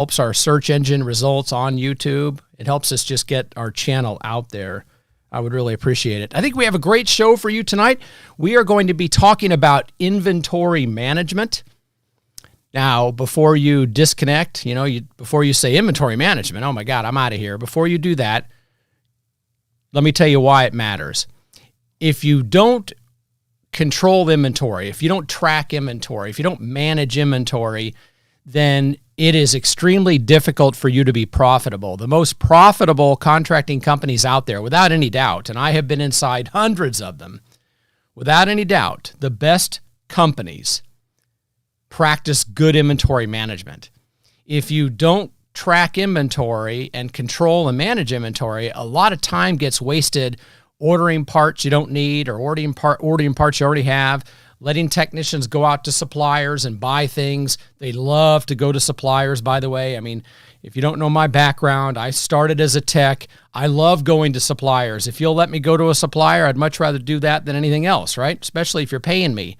helps our search engine results on YouTube. It helps us just get our channel out there. I would really appreciate it. I think we have a great show for you tonight. We are going to be talking about inventory management. Now, before you disconnect, before you say inventory management, oh my God, I'm out of here. Before you do that, let me tell you why it matters. If you don't control inventory, if you don't track inventory, if you don't manage inventory, then it is extremely difficult for you to be profitable. The most profitable contracting companies out there, without any doubt, and I have been inside hundreds of them, without any doubt, the best companies practice good inventory management. If you don't track inventory and control and manage inventory, a lot of time gets wasted ordering parts you don't need or ordering parts you already have, letting technicians go out to suppliers and buy things. They love to go to suppliers, by the way. I mean, if you don't know my background, I started as a tech. I love going to suppliers. If you'll let me go to a supplier, I'd much rather do that than anything else, right? Especially if you're paying me.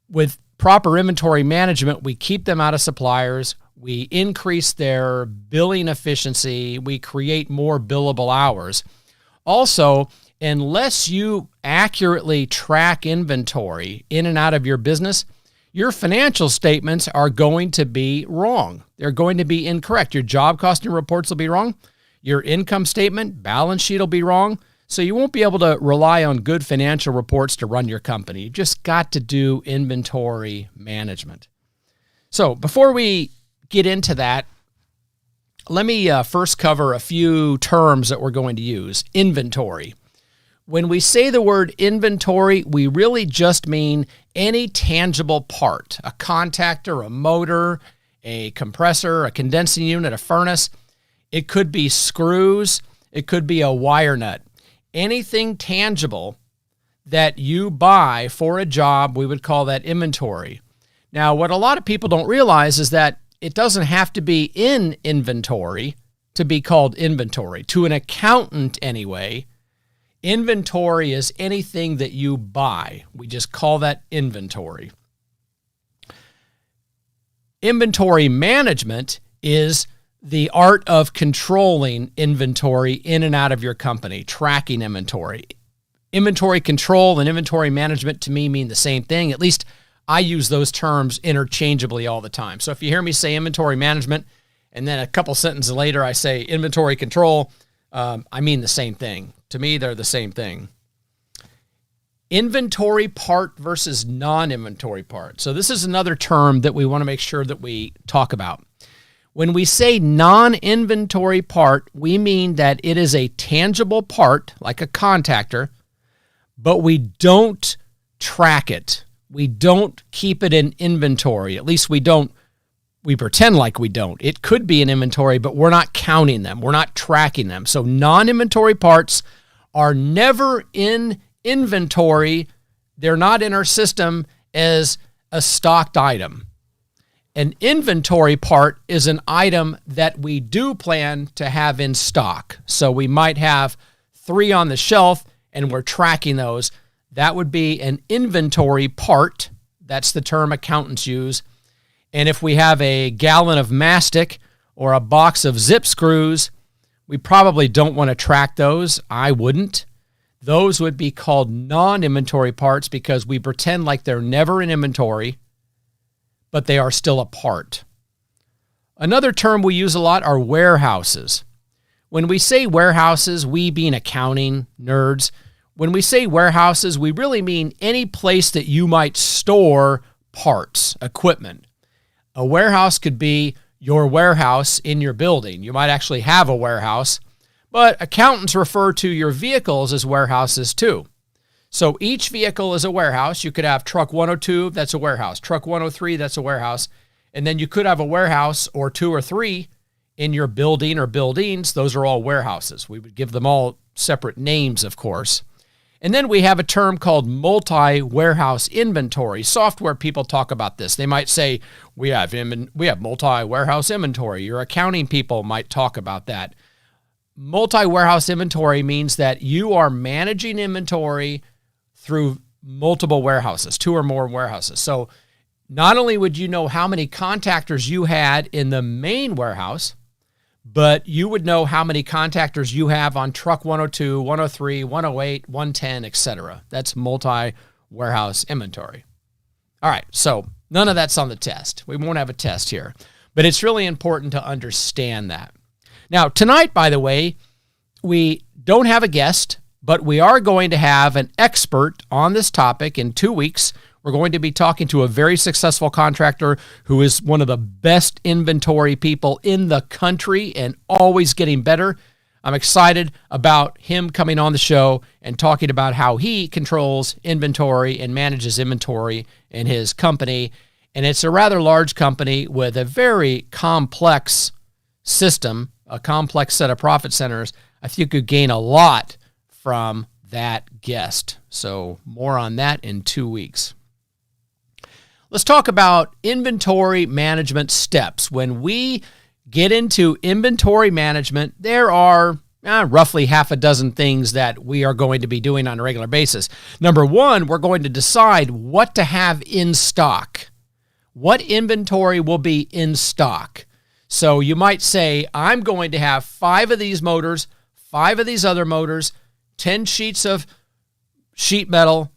With proper inventory management, we keep them out of suppliers. We increase their billing efficiency. We create more billable hours. Also, unless you accurately track inventory in and out of your business, your financial statements are going to be wrong. They're going to be incorrect. Your job costing reports will be wrong. Your income statement, balance sheet will be wrong. So you won't be able to rely on good financial reports to run your company. You just got to do inventory management. So before we get into that, let me first cover a few terms that we're going to use. Inventory. When we say the word inventory, we really just mean any tangible part, a contactor, a motor, a compressor, a condensing unit, a furnace. It could be screws. It could be a wire nut. Anything tangible that you buy for a job, we would call that inventory. Now, what a lot of people don't realize is that it doesn't have to be in inventory to be called inventory. To an accountant anyway, inventory is anything that you buy. We just call that inventory. Inventory management is the art of controlling inventory in and out of your company, tracking inventory. Inventory control and inventory management to me mean the same thing. At least I use those terms interchangeably all the time. So if you hear me say inventory management and then a couple sentences later I say inventory control, I mean the same thing. To me, they're the same thing. Inventory part versus non-inventory part. So this is another term that we want to make sure that we talk about. When we say non-inventory part, we mean that it is a tangible part, like a contactor, but we don't track it. We don't keep it in inventory. At least we don't. We pretend like we don't. It could be in inventory, but we're not counting them. We're not tracking them. So non-inventory parts are never in inventory. They're not in our system as a stocked item. An inventory part is an item that we do plan to have in stock. So we might have 3 on the shelf and we're tracking those. That would be an inventory part. That's the term accountants use. And if we have a gallon of mastic or a box of zip screws, we probably don't want to track those. I wouldn't. Those would be called non-inventory parts because we pretend like they're never in inventory, but they are still a part. Another term we use a lot are warehouses. When we say warehouses, we being accounting nerds, when we say warehouses, we really mean any place that you might store parts, equipment. A warehouse could be your warehouse in your building. You might actually have a warehouse, but accountants refer to your vehicles as warehouses too. So each vehicle is a warehouse. You could have truck 102, that's a warehouse. Truck 103, that's a warehouse. And then you could have a warehouse or 2 or 3 in your building or buildings. Those are all warehouses. We would give them all separate names, of course. And then we have a term called multi-warehouse inventory. Software people talk about this. They might say, we have multi-warehouse inventory. Your accounting people might talk about that. Multi-warehouse inventory means that you are managing inventory through multiple warehouses, 2 or more warehouses. So not only would you know how many contactors you had in the main warehouse, but you would know how many contactors you have on truck 102, 103, 108, 110, etc. That's multi-warehouse inventory. All right, so none of that's on the test. We won't have a test here, but it's really important to understand that. Now, tonight, by the way, we don't have a guest, but we are going to have an expert on this topic in 2 weeks. We're going to be talking to a very successful contractor who is one of the best inventory people in the country and always getting better. I'm excited about him coming on the show and talking about how he controls inventory and manages inventory in his company. And it's a rather large company with a very complex system, a complex set of profit centers. I think you could gain a lot from that guest. So more on that in 2 weeks. Let's talk about inventory management steps. When we get into inventory management, there are roughly half a dozen things that we are going to be doing on a regular basis. Number one, we're going to decide what to have in stock. What inventory will be in stock? So you might say, I'm going to have 5 of these motors, 5 of these other motors, 10 sheets of sheet metal,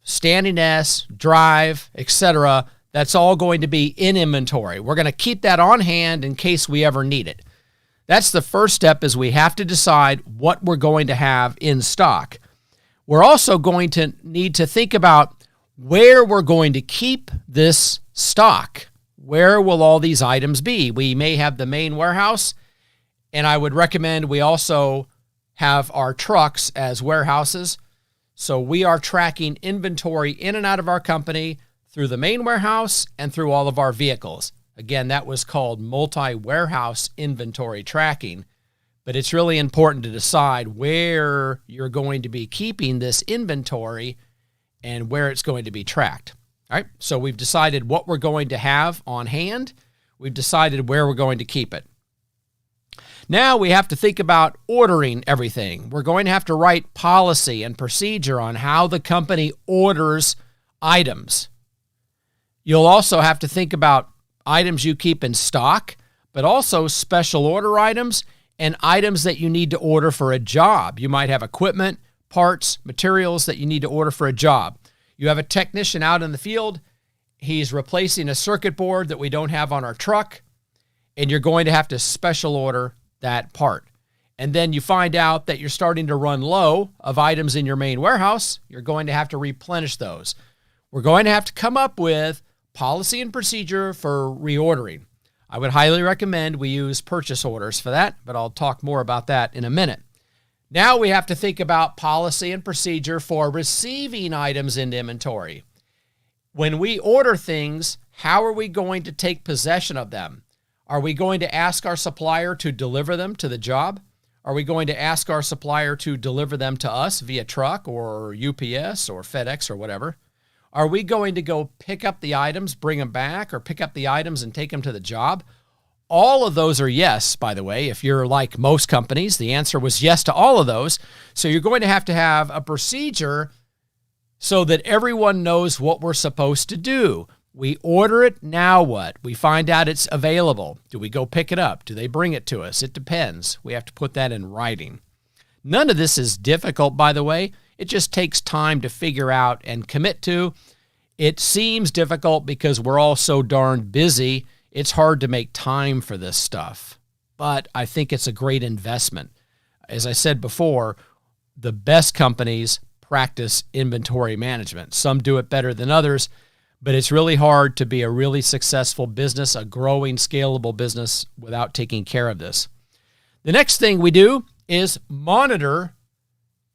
standing S, drive, etc. That's all going to be in inventory. We're going to keep that on hand in case we ever need it. That's the first step, is we have to decide what we're going to have in stock. We're also going to need to think about where we're going to keep this stock. Where will all these items be? We may have the main warehouse, and I would recommend we also have our trucks as warehouses. So we are tracking inventory in and out of our company through the main warehouse and through all of our vehicles. Again, that was called multi-warehouse inventory tracking. But it's really important to decide where you're going to be keeping this inventory and where it's going to be tracked. All right, so we've decided what we're going to have on hand. We've decided where we're going to keep it. Now we have to think about ordering everything. We're going to have to write policy and procedure on how the company orders items. You'll also have to think about items you keep in stock, but also special order items and items that you need to order for a job. You might have equipment, parts, materials that you need to order for a job. You have a technician out in the field. He's replacing a circuit board that we don't have on our truck, and you're going to have to special order that part. And then you find out that you're starting to run low of items in your main warehouse. You're going to have to replenish those. We're going to have to come up with policy and procedure for reordering. I would highly recommend we use purchase orders for that, but I'll talk more about that in a minute. Now we have to think about policy and procedure for receiving items into inventory. When we order things, how are we going to take possession of them? Are we going to ask our supplier to deliver them to the job? Are we going to ask our supplier to deliver them to us via truck or UPS or FedEx or whatever? Are we going to go pick up the items, bring them back, or pick up the items and take them to the job? All of those are yes, by the way. If you're like most companies, the answer was yes to all of those. So you're going to have a procedure so that everyone knows what we're supposed to do. We order it, now what? We find out it's available. Do we go pick it up? Do they bring it to us? It depends. We have to put that in writing. None of this is difficult, by the way. It just takes time to figure out and commit to. It seems difficult because we're all so darn busy. It's hard to make time for this stuff. But I think it's a great investment. As I said before, the best companies practice inventory management. Some do it better than others, but it's really hard to be a really successful business, a growing, scalable business without taking care of this. The next thing we do is monitor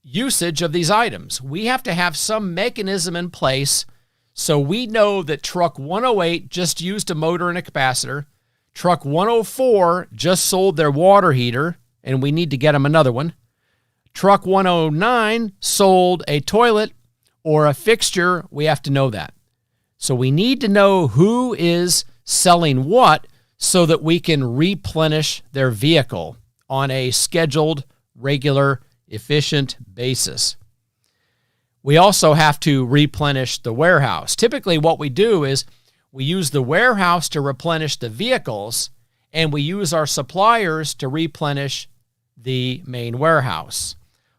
usage of these items. We have to have some mechanism in place so we know that truck 108 just used a motor and a capacitor. Truck 104 just sold their water heater, and we need to get them another one. Truck 109 sold a toilet or a fixture. We have to know that. So we need to know who is selling what so that we can replenish their vehicle on a scheduled, regular, efficient basis. We also have to replenish the warehouse. Typically what we do is We use the warehouse to replenish the vehicles, and we use our suppliers to replenish the main warehouse.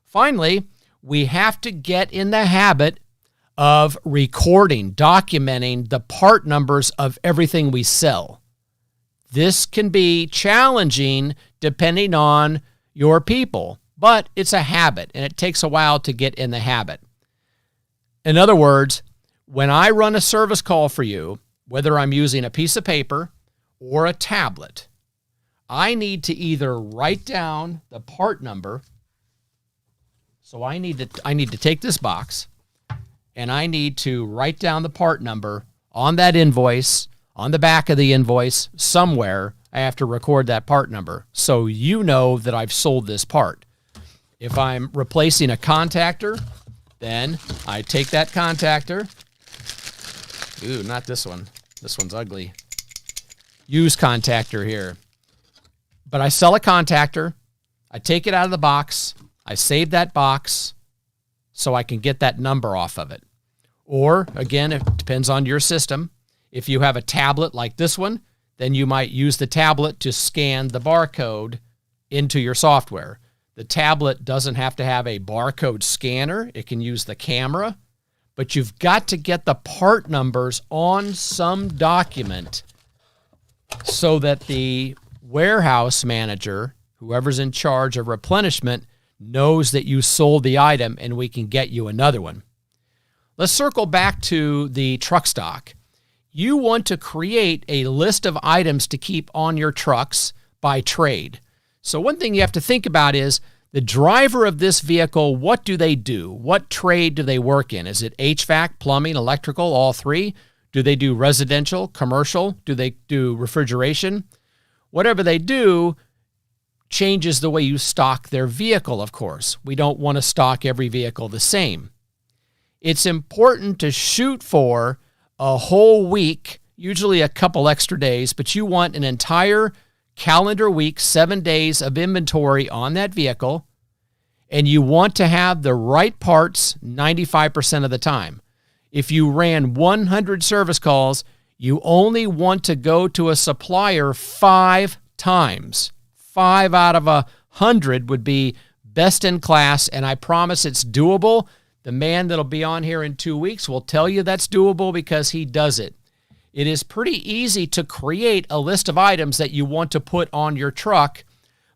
Finally, we have to get in the habit of recording, documenting the part numbers of everything we sell. This can be challenging depending on your people, but it's a habit, and it takes a while to get in the habit. In other words, when I run a service call for you, whether I'm using a piece of paper or a tablet, I need to either write down the part number. So I need to take this box and I need to write down the part number on that invoice, on the back of the invoice, somewhere. I have to record that part number so you know that I've sold this part. If I'm replacing a contactor, then I take that contactor. Ooh, not this one. This one's ugly. Use contactor here. But I sell a contactor. I take it out of the box. I save that box so I can get that number off of it. Or, again, it depends on your system. If you have a tablet like this one, then you might use the tablet to scan the barcode into your software. The tablet doesn't have to have a barcode scanner. It can use the camera. But you've got to get the part numbers on some document so that the warehouse manager, whoever's in charge of replenishment, knows that you sold the item and we can get you another one. Let's circle back to the truck stock. You want to create a list of items to keep on your trucks by trade. So one thing you have to think about is the driver of this vehicle, what do they do? What trade do they work in? Is it HVAC, plumbing, electrical, all three? Do they do residential, commercial? Do they do refrigeration? Whatever they do changes the way you stock their vehicle, of course. We don't want to stock every vehicle the same. It's important to shoot for a whole week, usually a couple extra days, but you want an entire calendar week, 7 days of inventory on that vehicle, and you want to have the right parts 95% of the time. If you ran 100 service calls, you only want to go to a supplier 5 times. 5 out of 100 would be best in class, and I promise it's doable. The man that'll be on here in 2 weeks will tell you that's doable because he does it. It is pretty easy to create a list of items that you want to put on your truck,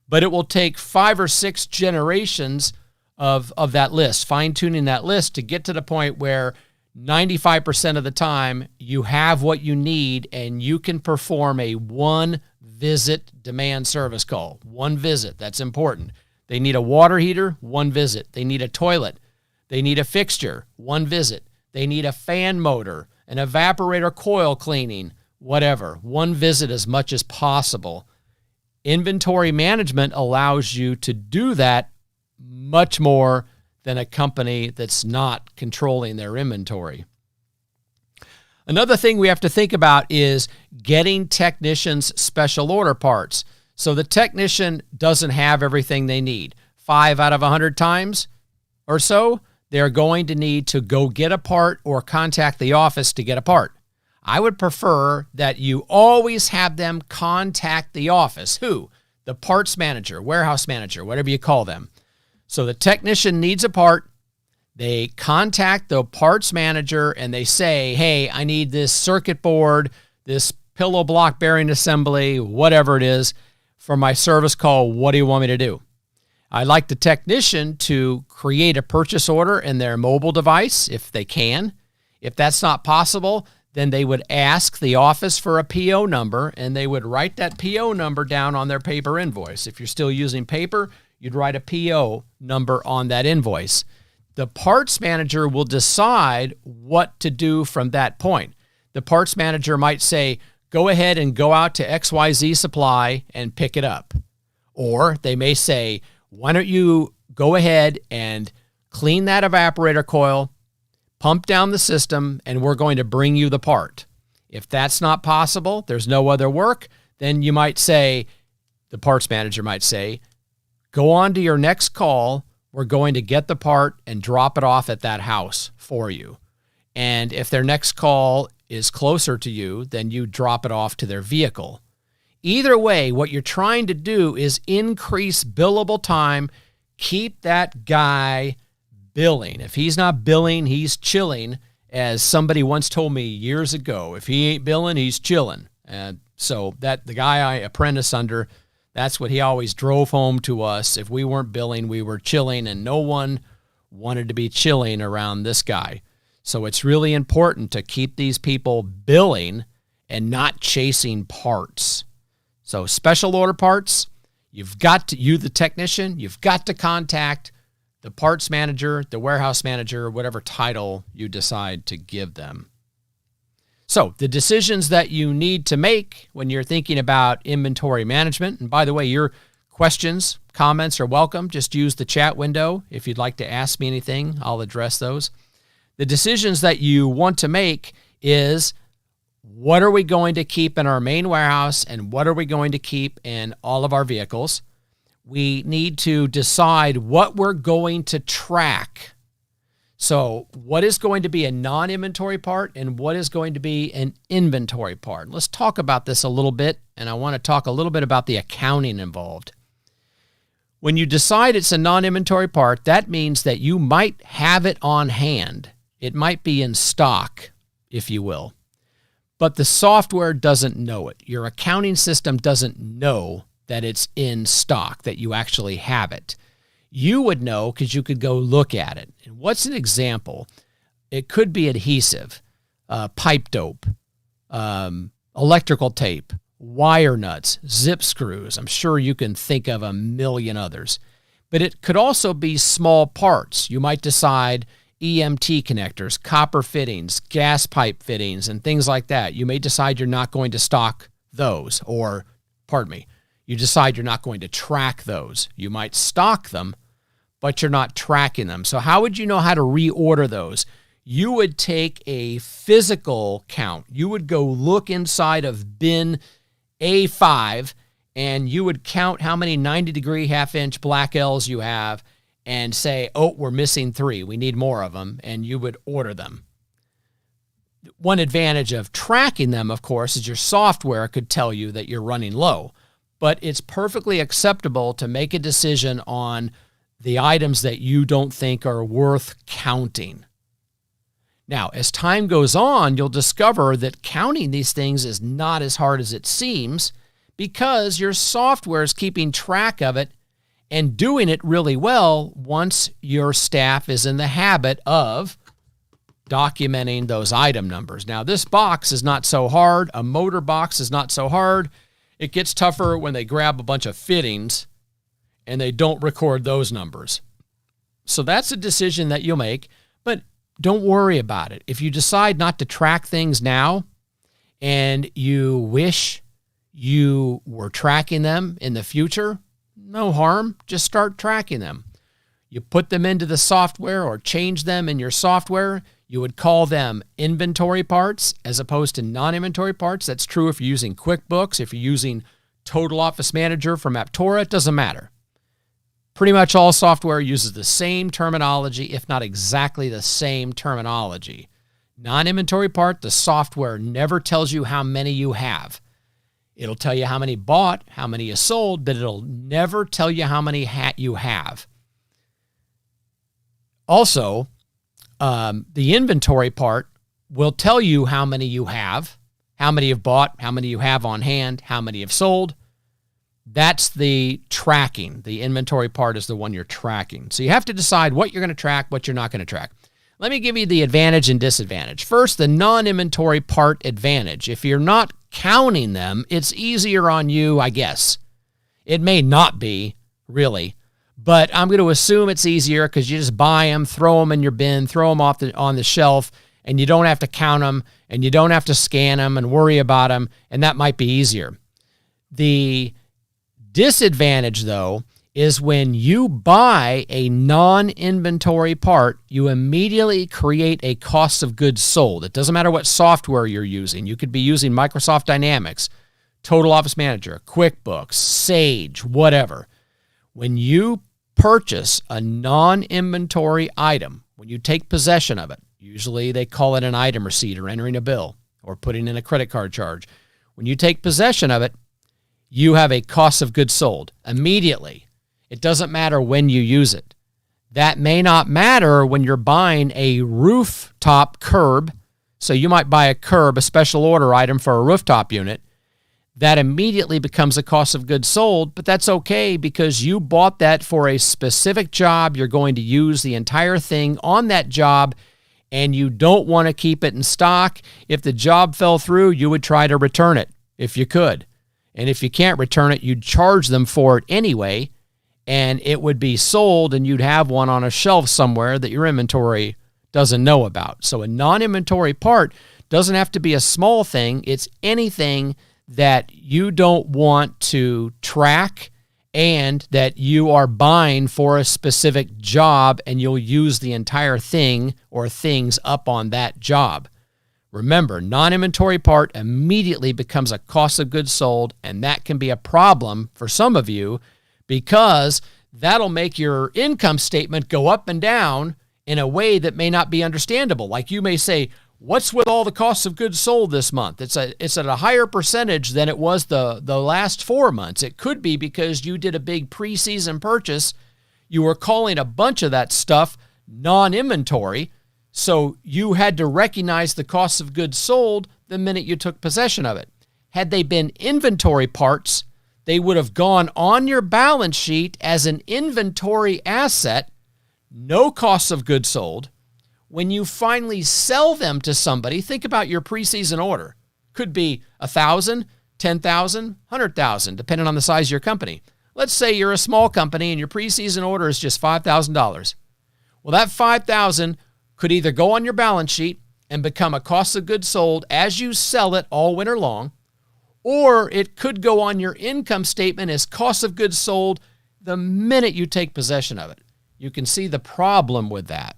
but it will take 5 or 6 generations of that list, fine-tuning that list to get to the point where 95% of the time you have what you need and you can perform a one-visit demand service call. One visit, that's important. They need a water heater, one visit. They need a toilet. They need a fixture, one visit. They need a fan motor, an evaporator coil cleaning, whatever. One visit as much as possible. Inventory management allows you to do that much more than a company that's not controlling their inventory. Another thing we have to think about is getting technicians special order parts. So the technician doesn't have everything they need. 5 out of 100 times or so, they're going to need to go get a part or contact the office to get a part. I would prefer that you always have them contact the office. Who? The parts manager, warehouse manager, whatever you call them. So the technician needs a part. They contact the parts manager and they say, hey, I need this circuit board, this pillow block bearing assembly, whatever it is, for my service call. What do you want me to do? I'd like the technician to create a purchase order in their mobile device if they can. If that's not possible, then they would ask the office for a PO number and they would write that PO number down on their paper invoice. If you're still using paper, you'd write a PO number on that invoice. The parts manager will decide what to do from that point. The parts manager might say, go ahead and go out to XYZ Supply and pick it up. Or they may say, why don't you go ahead and clean that evaporator coil, pump down the system, and we're going to bring you the part. If that's not possible, there's no other work, then you might say, the parts manager might say, go on to your next call. We're going to get the part and drop it off at that house for you. And if their next call is closer to you, then you drop it off to their vehicle. Either way, what you're trying to do is increase billable time, keep that guy billing. If he's not billing, he's chilling, as somebody once told me years ago. If he ain't billing, he's chilling. And so that the guy I apprentice under, that's what he always drove home to us. If we weren't billing, we were chilling, and no one wanted to be chilling around this guy. So it's really important to keep these people billing and not chasing parts. So special order parts, you've got to, you the technician, you've got to contact the parts manager, the warehouse manager, whatever title you decide to give them. So the decisions that you need to make when you're thinking about inventory management, and by the way, your questions, comments are welcome. Just use the chat window. If you'd like to ask me anything, I'll address those. The decisions that you want to make is, what are we going to keep in our main warehouse and what are we going to keep in all of our vehicles? We need to decide what we're going to track. So what is going to be a non-inventory part and what is going to be an inventory part? Let's talk about this a little bit, and I want to talk a little bit about the accounting involved. When you decide it's a non-inventory part, that means that you might have it on hand. It might be in stock, if you will. But the software doesn't know it. Your accounting system doesn't know that it's in stock, that you actually have it. You would know because you could go look at it. And what's an example? It could be adhesive, pipe dope, electrical tape, wire nuts, zip screws. I'm sure you can think of a million others. But it could also be small parts. You might decide EMT connectors, copper fittings, gas pipe fittings, and things like that. You may decide you're not going to stock those, or, pardon me, you decide you're not going to track those. You might stock them, but you're not tracking them. So how would you know how to reorder those? You would take a physical count. You would go look inside of bin A5, and you would count how many 90-degree half-inch black L's you have and say, oh, we're missing 3. We need more of them, and you would order them. One advantage of tracking them, of course, is your software could tell you that you're running low. But it's perfectly acceptable to make a decision on the items that you don't think are worth counting. Now, as time goes on, you'll discover that counting these things is not as hard as it seems because your software is keeping track of it and doing it really well once your staff is in the habit of documenting those item numbers. Now, this box is not so hard. A motor box is not so hard. It gets tougher when they grab a bunch of fittings and they don't record those numbers. So that's a decision that you'll make, but don't worry about it. If you decide not to track things now and you wish you were tracking them in the future, no harm. Just start tracking them. You put them into the software or change them in your software. You would call them inventory parts as opposed to non-inventory parts. That's true if you're using QuickBooks, if you're using Total Office Manager from Aptora, it doesn't matter. Pretty much all software uses the same terminology, if not exactly the same terminology. Non-inventory part, the software never tells you how many you have. It'll tell you how many bought, how many you sold, but it'll never tell you how many you have. Also, the inventory part will tell you how many you have, how many you've bought, how many you have on hand, how many you've sold. That's the tracking. The inventory part is the one you're tracking. So you have to decide what you're going to track, what you're not going to track. Let me give you the advantage and disadvantage. First, the non-inventory part advantage. If you're not counting them, it's easier on you, I guess. It may not be, really, but I'm going to assume it's easier because you just buy them, throw them in your bin, throw them on the shelf, and you don't have to count them, and you don't have to scan them and worry about them, and that might be easier. The disadvantage, though, is when you buy a non-inventory part, you immediately create a cost of goods sold. It doesn't matter what software you're using. You could be using Microsoft Dynamics, Total Office Manager, QuickBooks, Sage, whatever. When you purchase a non-inventory item, when you take possession of it, usually they call it an item receipt or entering a bill, or putting in a credit card charge. When you take possession of it, you have a cost of goods sold immediately. It doesn't matter when you use it. That may not matter when you're buying a rooftop curb. So you might buy a curb, a special order item for a rooftop unit. That immediately becomes a cost of goods sold, but that's okay because you bought that for a specific job. You're going to use the entire thing on that job, and you don't want to keep it in stock. If the job fell through, you would try to return it if you could. And if you can't return it, you'd charge them for it anyway, and it would be sold, and you'd have one on a shelf somewhere that your inventory doesn't know about. So a non-inventory part doesn't have to be a small thing. It's anything that you don't want to track and that you are buying for a specific job, and you'll use the entire thing or things up on that job. Remember, non-inventory part immediately becomes a cost of goods sold, and that can be a problem for some of you because that'll make your income statement go up and down in a way that may not be understandable. Like you may say, what's with all the costs of goods sold this month? It's at a higher percentage than it was the last 4 months. It could be because you did a big preseason purchase. You were calling a bunch of that stuff non-inventory, so you had to recognize the costs of goods sold the minute you took possession of it. Had they been inventory parts, they would have gone on your balance sheet as an inventory asset, no costs of goods sold. When you finally sell them to somebody, think about your preseason order. Could be 1,000, 10,000, 100,000, depending on the size of your company. Let's say you're a small company and your preseason order is just $5,000. Well, that $5,000 could either go on your balance sheet and become a cost of goods sold as you sell it all winter long, or it could go on your income statement as cost of goods sold the minute you take possession of it. You can see the problem with that.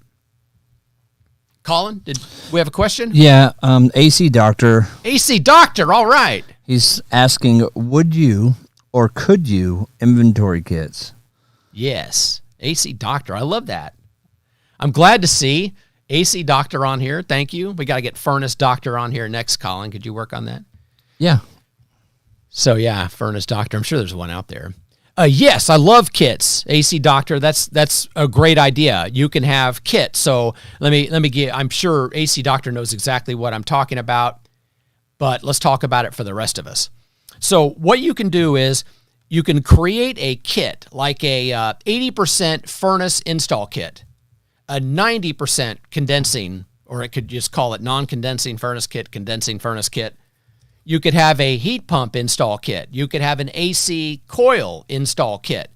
Colin, did we have a question? Yeah, AC Doctor. AC Doctor, all right. He's asking, would you or could you inventory kits? Yes, AC Doctor. I love that. I'm glad to see AC Doctor on here. Thank you. We got to get Furnace Doctor on here next, Colin. Could you work on that? Yeah. So, yeah, Furnace Doctor. I'm sure there's one out there. Yes, I love kits. AC Doctor, that's a great idea. You can have kits. So let me get, I'm sure AC Doctor knows exactly what I'm talking about, but let's talk about it for the rest of us. So what you can do is you can create a kit, like a 80% furnace install kit, a 90% condensing, or it could just call it non-condensing furnace kit, condensing furnace kit. You could have a heat pump install kit. You could have an AC coil install kit.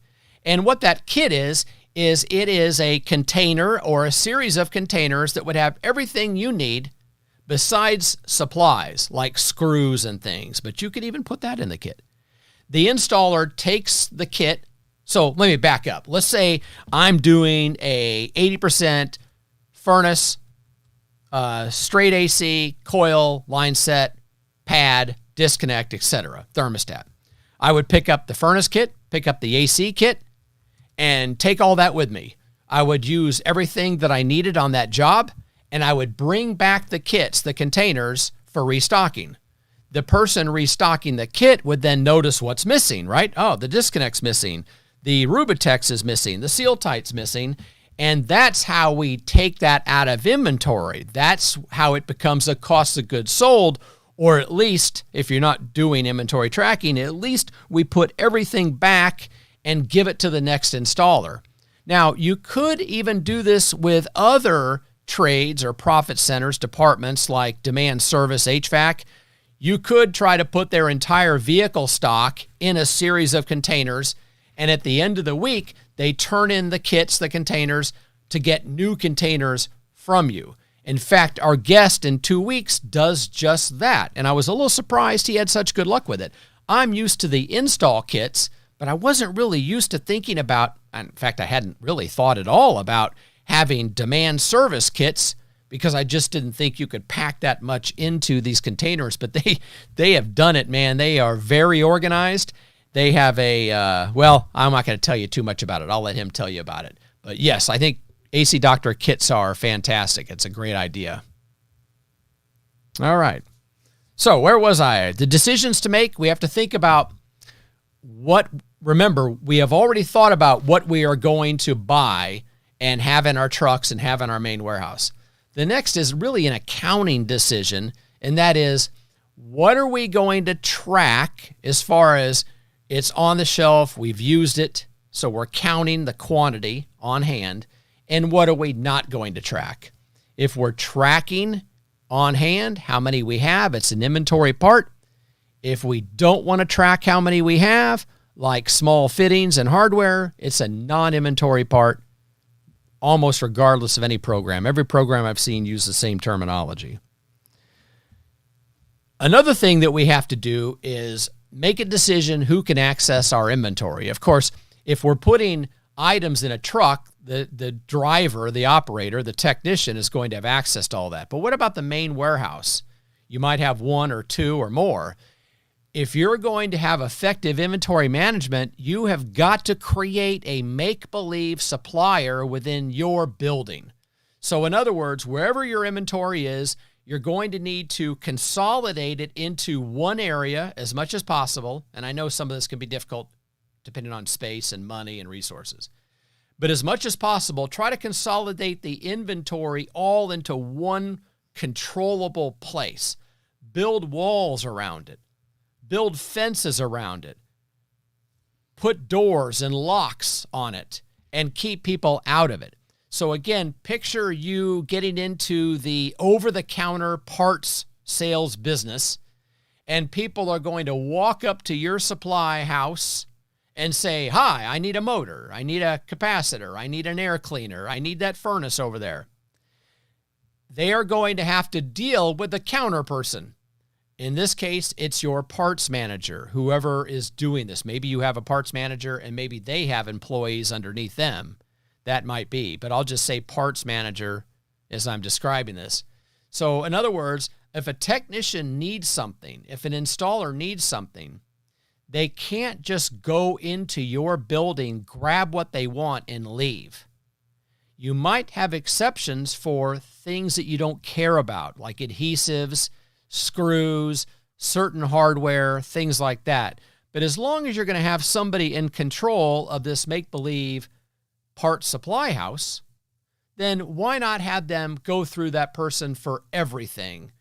And what that kit is it is a container or a series of containers that would have everything you need besides supplies like screws and things. But you could even put that in the kit. The installer takes the kit. So let me back up. Let's say I'm doing a 80% furnace, straight AC, coil, line set, pad, disconnect, etc., thermostat. I would pick up the furnace kit, pick up the AC kit, and take all that with me. I would use everything that I needed on that job, and I would bring back the kits, the containers, for restocking. The person restocking the kit would then notice what's missing, right? Oh, the disconnect's missing. The Rubitex is missing. The Seal Tight's missing. And that's how we take that out of inventory. That's how it becomes a cost of goods sold. Or at least, if you're not doing inventory tracking, at least we put everything back and give it to the next installer. Now, you could even do this with other trades or profit centers, departments like demand service, HVAC. You could try to put their entire vehicle stock in a series of containers, and at the end of the week, they turn in the kits, the containers, to get new containers from you. In fact, our guest in 2 weeks does just that, and I was a little surprised he had such good luck with it. I'm used to the install kits, but I wasn't really used to thinking about, in fact, I hadn't really thought at all about having demand service kits because I just didn't think you could pack that much into these containers, but they have done it, man. They are very organized. They have well, I'm not going to tell you too much about it. I'll let him tell you about it. But yes, I think AC Doctor kits are fantastic. It's a great idea. All right. So where was I? The decisions to make, we have to think about remember, we have already thought about what we are going to buy and have in our trucks and have in our main warehouse. The next is really an accounting decision, and that is, what are we going to track as far as it's on the shelf, we've used it, so we're counting the quantity on hand, and what are we not going to track? If we're tracking on hand how many we have, it's an inventory part. If we don't want to track how many we have, like small fittings and hardware, it's a non-inventory part, almost regardless of any program. Every program I've seen use the same terminology. Another thing that we have to do is make a decision who can access our inventory. Of course, if we're putting items in a truck, the driver, the operator, the technician is going to have access to all that. But what about the main warehouse? You might have one or two or more. If you're going to have effective inventory management, you have got to create a make-believe supplier within your building. So in other words, wherever your inventory is, you're going to need to consolidate it into one area as much as possible. And I know some of this can be difficult depending on space and money and resources. But as much as possible, try to consolidate the inventory all into one controllable place. Build walls around it. Build fences around it. Put doors and locks on it and keep people out of it. So again, picture you getting into the over-the-counter parts sales business, and people are going to walk up to your supply house and say, hi, I need a motor, I need a capacitor, I need an air cleaner, I need that furnace over there. They are going to have to deal with the counter person. In this case, it's your parts manager, whoever is doing this. Maybe you have a parts manager and maybe they have employees underneath them. That might be, but I'll just say parts manager as I'm describing this. So in other words, if a technician needs something, if an installer needs something, they can't just go into your building, grab what they want, and leave. You might have exceptions for things that you don't care about, like adhesives, screws, certain hardware, things like that. But as long as you're going to have somebody in control of this make-believe part supply house, then why not have them go through that person for everything,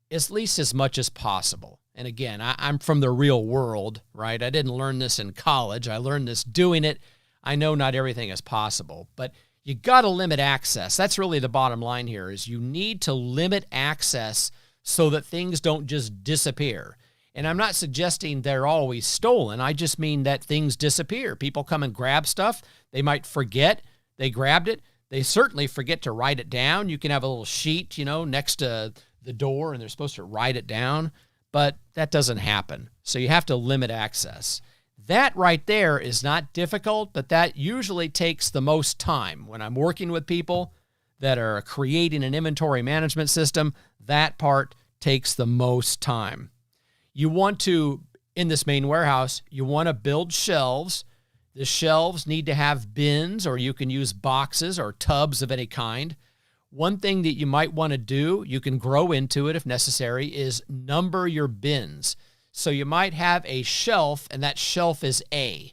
at least as much as possible? And again, I'm from the real world, right? I didn't learn this in college. I learned this doing it. I know not everything is possible, but you got to limit access. That's really the bottom line here, is you need to limit access so that things don't just disappear. And I'm not suggesting they're always stolen. I just mean that things disappear. People come and grab stuff. They might forget they grabbed it. They certainly forget to write it down. You can have a little sheet, next to the door, and they're supposed to write it down. But that doesn't happen. So you have to limit access. That right there is not difficult, but that usually takes the most time. When I'm working with people that are creating an inventory management system, that part takes the most time. You want to, in this main warehouse, you want to build shelves. The shelves need to have bins, or you can use boxes or tubs of any kind. One thing that you might want to do, you can grow into it if necessary, is number your bins. So you might have a shelf, and that shelf is A.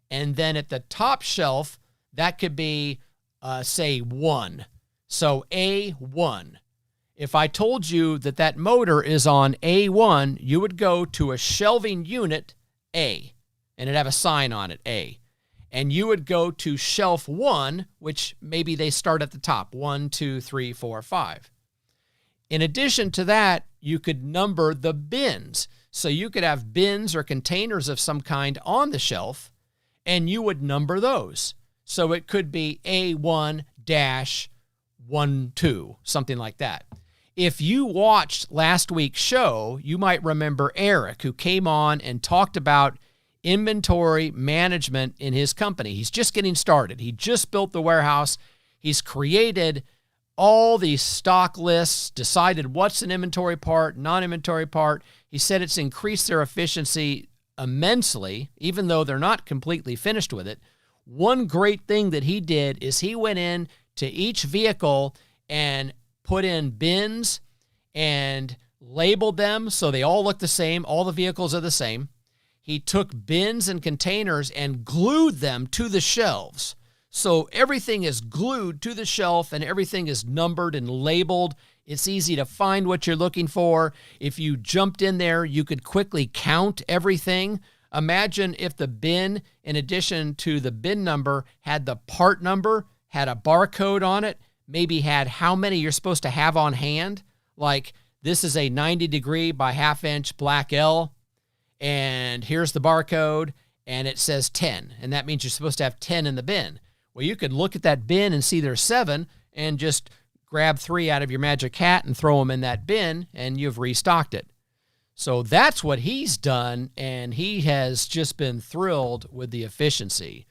And then at the top shelf, that could be, say, 1. So A1. If I told you that that motor is on A1, you would go to a shelving unit A, and it'd have a sign on it, A. And you would go to shelf 1, which maybe they start at the top, 1, 2, 3, 4, 5. In addition to that, you could number the bins. So you could have bins or containers of some kind on the shelf, and you would number those. So it could be A1-12, something like that. If you watched last week's show, you might remember Eric, who came on and talked about inventory management in his company. He's just getting started. He just built the warehouse. He's created all these stock lists, decided what's an inventory part, non-inventory part. He said it's increased their efficiency immensely, even though they're not completely finished with it. One great thing that he did is he went in to each vehicle and put in bins and labeled them so they all look the same. All the vehicles are the same. He took bins and containers and glued them to the shelves. So everything is glued to the shelf and everything is numbered and labeled. It's easy to find what you're looking for. If you jumped in there, you could quickly count everything. Imagine if the bin, in addition to the bin number, had the part number, had a barcode on it, maybe had how many you're supposed to have on hand. Like, this is a 90-degree by half-inch black L, and here's the barcode, and it says 10, and that means you're supposed to have 10 in the bin. Well, you could look at that bin and see there's 7 and just grab 3 out of your magic hat and throw them in that bin, and you've restocked it. So that's what he's done, and he has just been thrilled with the efficiency.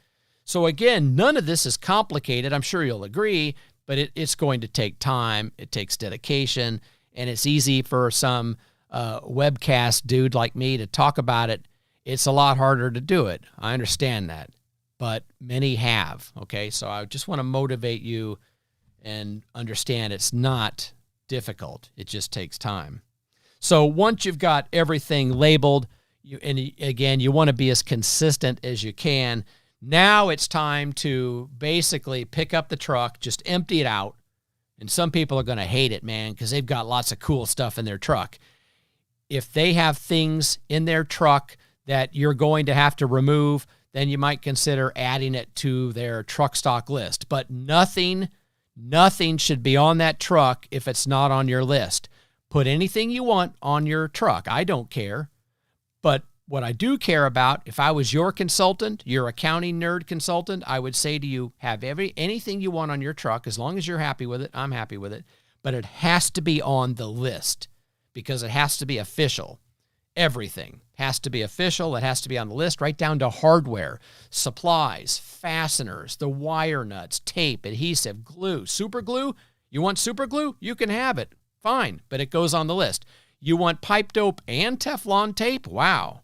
So again, none of this is complicated. I'm sure you'll agree, but it's going to take time. It takes dedication, and it's easy for some webcast dude like me to talk about it. It's a lot harder to do it. I understand that, but many have, okay? So I just want to motivate you and understand it's not difficult. It just takes time. So once you've got everything labeled, and again, you want to be as consistent as you can. Now it's time to basically pick up the truck, just empty it out. And some people are going to hate it, man, because they've got lots of cool stuff in their truck. If they have things in their truck that you're going to have to remove, then you might consider adding it to their truck stock list. But nothing should be on that truck if it's not on your list. Put anything you want on your truck. I don't care. But what I do care about, if I was your consultant, your accounting nerd consultant, I would say to you, have anything you want on your truck. As long as you're happy with it, I'm happy with it. But it has to be on the list because it has to be official. Everything has to be official. It has to be on the list, right down to hardware, supplies, fasteners, the wire nuts, tape, adhesive, glue, super glue. You want super glue? You can have it. Fine, but it goes on the list. You want pipe dope and Teflon tape? Wow.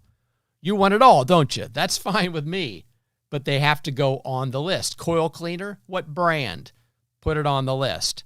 You want it all, don't you? That's fine with me, but they have to go on the list. Coil cleaner, what brand? Put it on the list.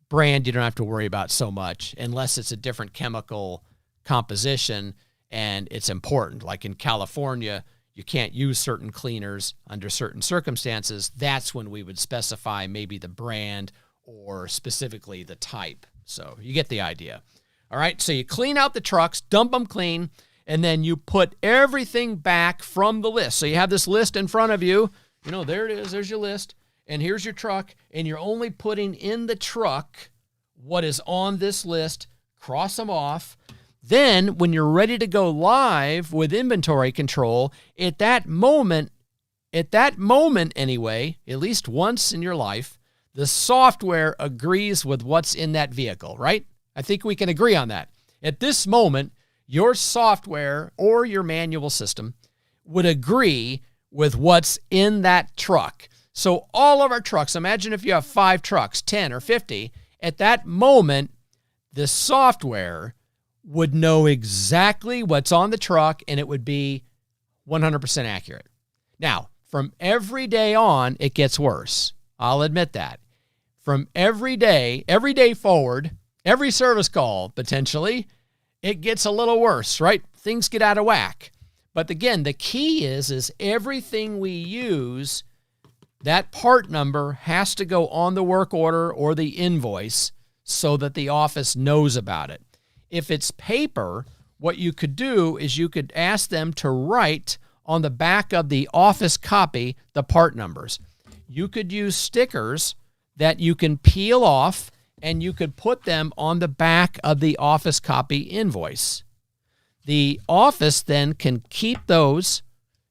Brand you don't have to worry about so much unless it's a different chemical composition and it's important. Like in California, you can't use certain cleaners under certain circumstances. That's when we would specify maybe the brand or specifically the type. So you get the idea. All right, so you clean out the trucks, dump them clean, and then you put everything back from the list. So you have this list in front of you. You know, there it is. There's your list. And here's your truck. And you're only putting in the truck what is on this list. Cross them off. Then when you're ready to go live with inventory control, at that moment anyway, at least once in your life, the software agrees with what's in that vehicle, right? I think we can agree on that. At this moment, your software or your manual system would agree with what's in that truck. So all of our trucks, imagine if you have 5 trucks, 10 or 50, at that moment, the software would know exactly what's on the truck and it would be 100% accurate. Now, from every day on, it gets worse. I'll admit that. From every day forward, every service call, potentially, it gets a little worse, right? Things get out of whack. But again, the key is everything we use, that part number has to go on the work order or the invoice so that the office knows about it. If it's paper, what you could do is you could ask them to write on the back of the office copy the part numbers. You could use stickers that you can peel off and you could put them on the back of the office copy invoice. The office then can keep those.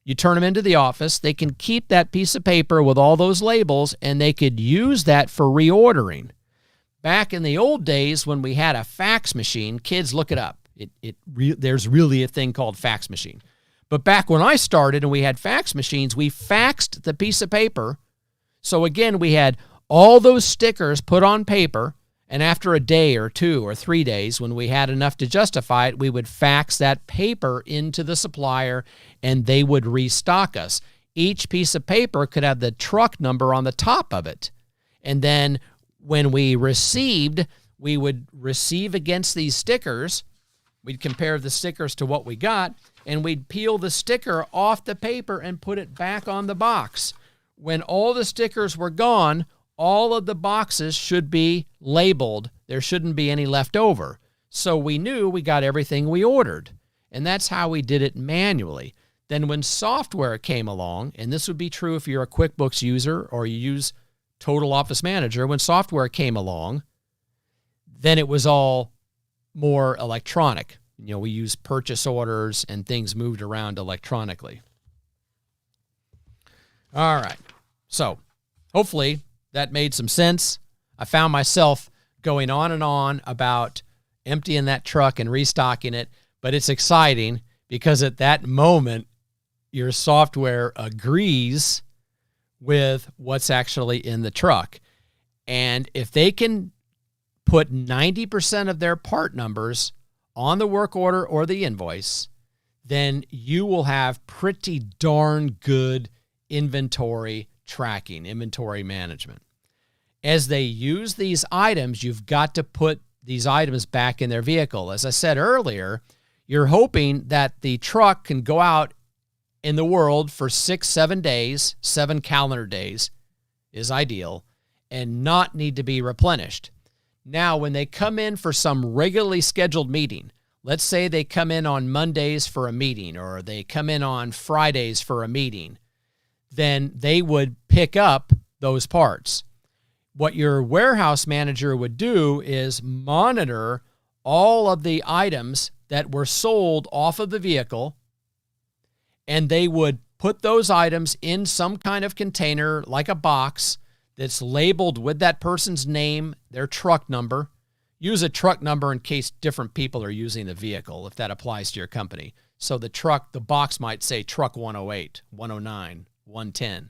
You turn them into the office. They can keep that piece of paper with all those labels, and they could use that for reordering. Back in the old days when we had a fax machine, kids, look it up. There's really a thing called fax machine. But back when I started and we had fax machines, we faxed the piece of paper. So again, we had all those stickers put on paper, and after a day or 2 or 3 days, when we had enough to justify it, we would fax that paper into the supplier, and they would restock us. Each piece of paper could have the truck number on the top of it. And then when we received we would receive against these stickers. We'd compare the stickers to what we got, and we'd peel the sticker off the paper and put it back on the box. When all the stickers were gone, all of the boxes should be labeled. There shouldn't be any left over. So we knew we got everything we ordered. And that's how we did it manually. Then when software came along, and this would be true if you're a QuickBooks user or you use Total Office Manager, when software came along, then it was all more electronic. We use purchase orders and things moved around electronically. All right. So hopefully that made some sense. I found myself going on and on about emptying that truck and restocking it, but it's exciting because at that moment, your software agrees with what's actually in the truck. And if they can put 90% of their part numbers on the work order or the invoice, then you will have pretty darn good inventory tracking, inventory management. As they use these items, you've got to put these items back in their vehicle. As I said earlier, you're hoping that the truck can go out in the world for 6-7 days, 7 calendar days is ideal, and not need to be replenished. Now, when they come in for some regularly scheduled meeting, let's say they come in on Mondays for a meeting or they come in on Fridays for a meeting, then they would pick up those parts. What your warehouse manager would do is monitor all of the items that were sold off of the vehicle, and they would put those items in some kind of container, like a box, that's labeled with that person's name, their truck number. Use a truck number in case different people are using the vehicle, if that applies to your company. So the box might say truck 108, 109, 110.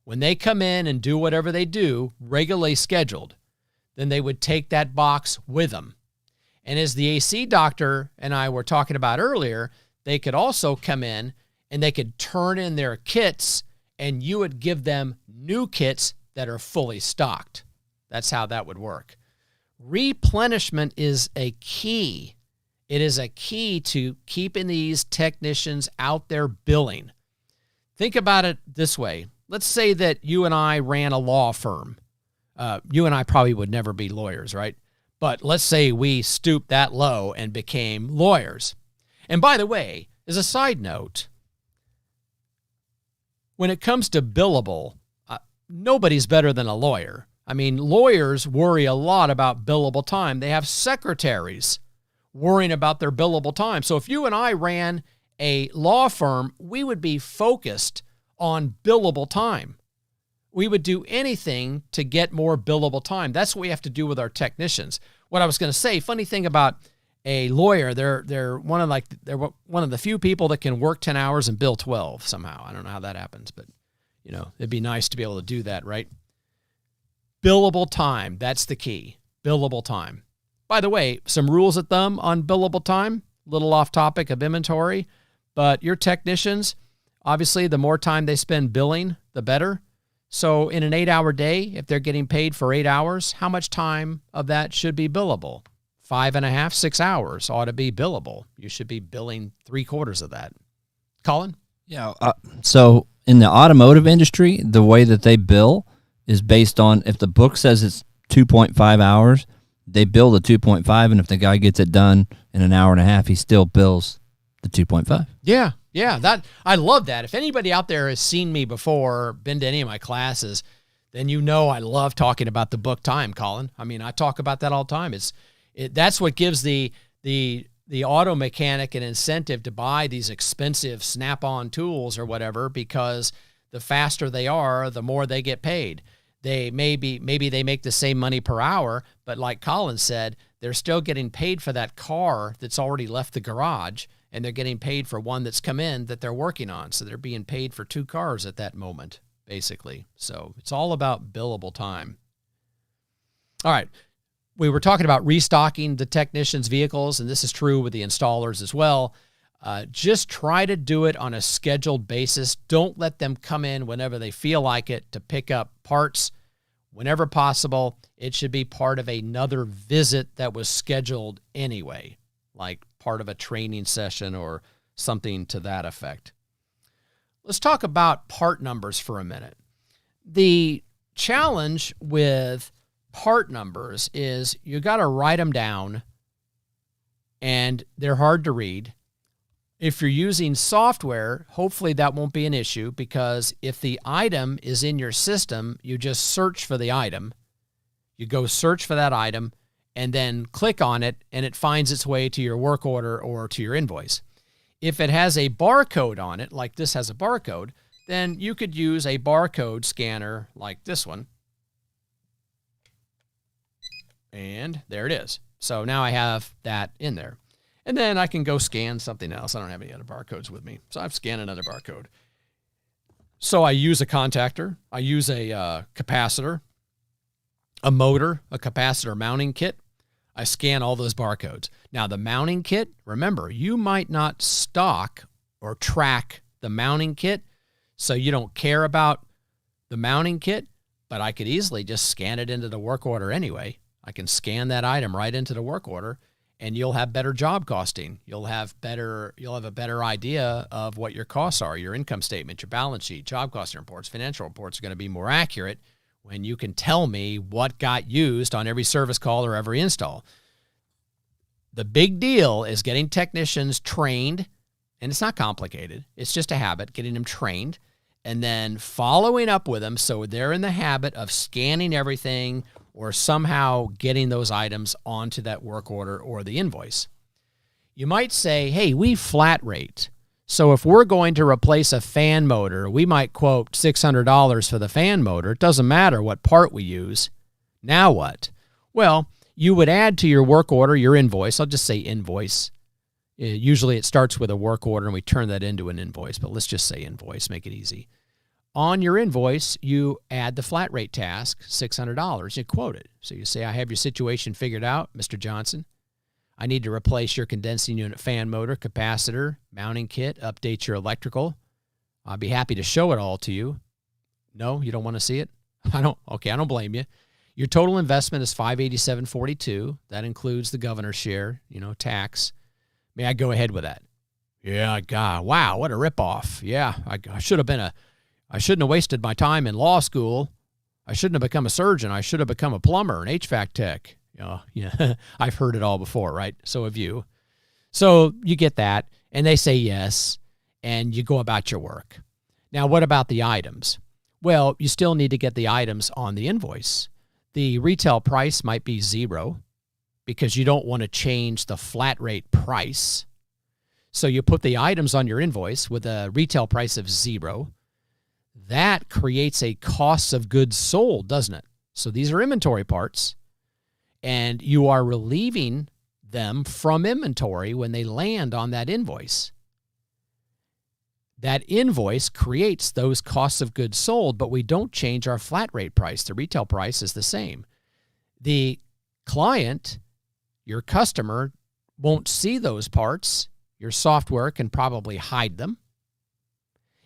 When they come in and do whatever they do, regularly scheduled, then they would take that box with them. And as the AC doctor and I were talking about earlier, they could also come in and they could turn in their kits, and you would give them new kits that are fully stocked. That's how that would work. Replenishment is a key. It is a key to keeping these technicians out there billing. Think about it this way. Let's say that you and I ran a law firm. You and I probably would never be lawyers, right? But let's say we stooped that low and became lawyers. And by the way, as a side note, when it comes to billable, nobody's better than a lawyer. I mean, lawyers worry a lot about billable time. They have secretaries worrying about their billable time. So if you and I ran a law firm, we would be focused on billable time. We would do anything to get more billable time. That's what we have to do with our technicians. What I was going to say, funny thing about a lawyer, they're one of the few people that can work 10 hours and bill 12 somehow. I don't know how that happens, but it'd be nice to be able to do that, right? Billable time, that's the key. Billable time. By the way, some rules of thumb on billable time, little off topic of inventory, but your technicians, obviously the more time they spend billing, the better. So in an 8-hour day, if they're getting paid for 8 hours, how much time of that should be billable? 5.5, 6 hours ought to be billable. You should be billing 3/4 of that. Colin? Yeah. So in the automotive industry, the way that they bill is based on, if the book says it's 2.5 hours, they bill the 2.5, and if the guy gets it done in an hour and a half, he still bills the 2.5. Yeah. That I love that. If anybody out there has seen me before, been to any of my classes, then I love talking about the book time, Colin. I mean, I talk about that all the time. That's what gives the auto mechanic an incentive to buy these expensive Snap-on tools or whatever, because the faster they are, the more they get paid. They maybe they make the same money per hour, but like Colin said, they're still getting paid for that car that's already left the garage, and they're getting paid for one that's come in that they're working on. So they're being paid for 2 cars at that moment, basically. So it's all about billable time. All right. We were talking about restocking the technicians' vehicles, and this is true with the installers as well. Just try to do it on a scheduled basis. Don't let them come in whenever they feel like it to pick up parts. whenever possible. It should be part of another visit that was scheduled anyway, like part of a training session or something to that effect. Let's talk about part numbers for a minute. The challenge with part numbers is you got to write them down, and they're hard to read. If you're using software, hopefully that won't be an issue, because if the item is in your system, you just search for the item. You go search for that item and then click on it, and it finds its way to your work order or to your invoice. If it has a barcode on it, like this has a barcode, then you could use a barcode scanner like this one. And there it is. So now I have that in there. And then I can go scan something else. I don't have any other barcodes with me, so I've scanned another barcode. So I use a contactor. I use a capacitor, a motor, a capacitor mounting kit. I scan all those barcodes. Now, the mounting kit, remember, you might not stock or track the mounting kit, so you don't care about the mounting kit, but I could easily just scan it into the work order anyway. I can scan that item right into the work order, and you'll have better job costing. You'll have a better idea of what your costs are. Your income statement, your balance sheet, job costing reports, financial reports are going to be more accurate when you can tell me what got used on every service call or every install. The big deal is getting technicians trained, and it's not complicated. It's just a habit, getting them trained, and then following up with them so they're in the habit of scanning everything or somehow getting those items onto that work order or the invoice. You might say, hey, we flat rate. So if we're going to replace a fan motor, we might quote $600 for the fan motor. It doesn't matter what part we use. Now what? Well, you would add to your work order your invoice. I'll just say invoice. Usually it starts with a work order and we turn that into an invoice, but let's just say invoice, make it easy. On your invoice, you add the flat rate task, $600, you quote it. So you say, I have your situation figured out, Mr. Johnson. I need to replace your condensing unit fan motor, capacitor, mounting kit, update your electrical. I'll be happy to show it all to you. No, you don't want to see it? I don't blame you. Your total investment is $587.42. That includes the governor's share, tax. May I go ahead with that? Yeah, God, wow, what a ripoff. Yeah, I shouldn't have wasted my time in law school. I shouldn't have become a surgeon. I should have become a plumber, an HVAC tech. Yeah, I've heard it all before, right? So have you. So you get that, and they say yes, and you go about your work. Now, what about the items? Well, you still need to get the items on the invoice. The retail price might be $0 because you don't want to change the flat rate price. So you put the items on your invoice with a retail price of $0. That creates a cost of goods sold, doesn't it? So these are inventory parts, and you are relieving them from inventory when they land on that invoice. That invoice creates those costs of goods sold, but we don't change our flat rate price. The retail price is the same. The client, your customer, won't see those parts. Your software can probably hide them.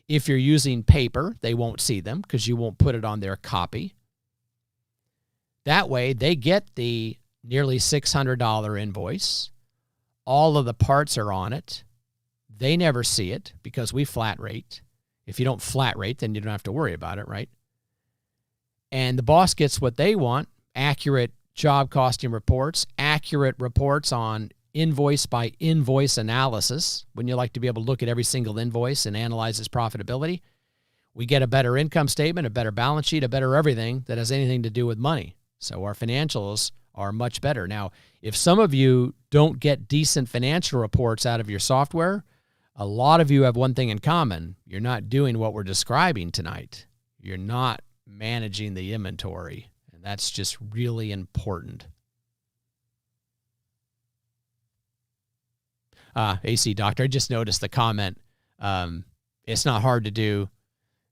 If you're using paper, they won't see them because you won't put it on their copy. That way, they get the nearly $600 invoice. All of the parts are on it. They never see it because we flat rate. If you don't flat rate, then you don't have to worry about it, right? And the boss gets what they want, accurate job costing reports, accurate reports on invoice by invoice analysis. Wouldn't you like to be able to look at every single invoice and analyze its profitability? We get a better income statement, a better balance sheet, a better everything that has anything to do with money. So our financials are much better. Now, if some of you don't get decent financial reports out of your software, a lot of you have one thing in common. You're not doing what we're describing tonight. You're not managing the inventory, and that's just really important. AC Doctor, I just noticed the comment. It's not hard to do,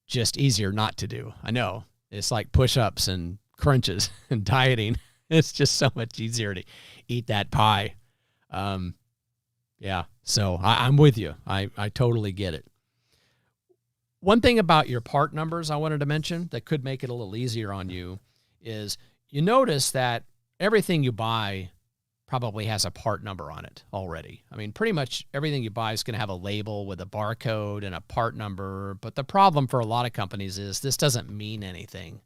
just easier not to do. I know. It's like push-ups and crunches and dieting. It's just so much easier to eat that pie. Yeah, so I'm with you. I totally get it. One thing about your part numbers I wanted to mention that could make it a little easier on you is you notice that everything you buy probably has a part number on it already. I mean, pretty much everything you buy is going to have a label with a barcode and a part number. But the problem for a lot of companies is this doesn't mean anything.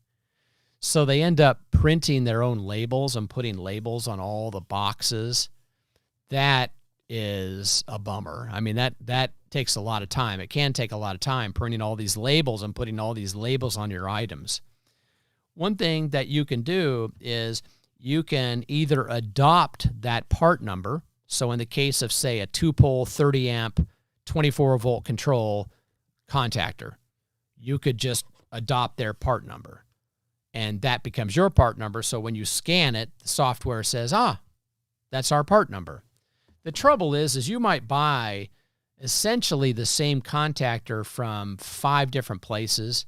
So they end up printing their own labels and putting labels on all the boxes. That is a bummer. I mean, that takes a lot of time. It can take a lot of time printing all these labels and putting all these labels on your items. One thing that you can do is you can either adopt that part number. So in the case of, say, a 2-pole, 30-amp, 24-volt control contactor, you could just adopt their part number. And that becomes your part number. So when you scan it, the software says, that's our part number. The trouble is you might buy essentially the same contactor from 5 different places.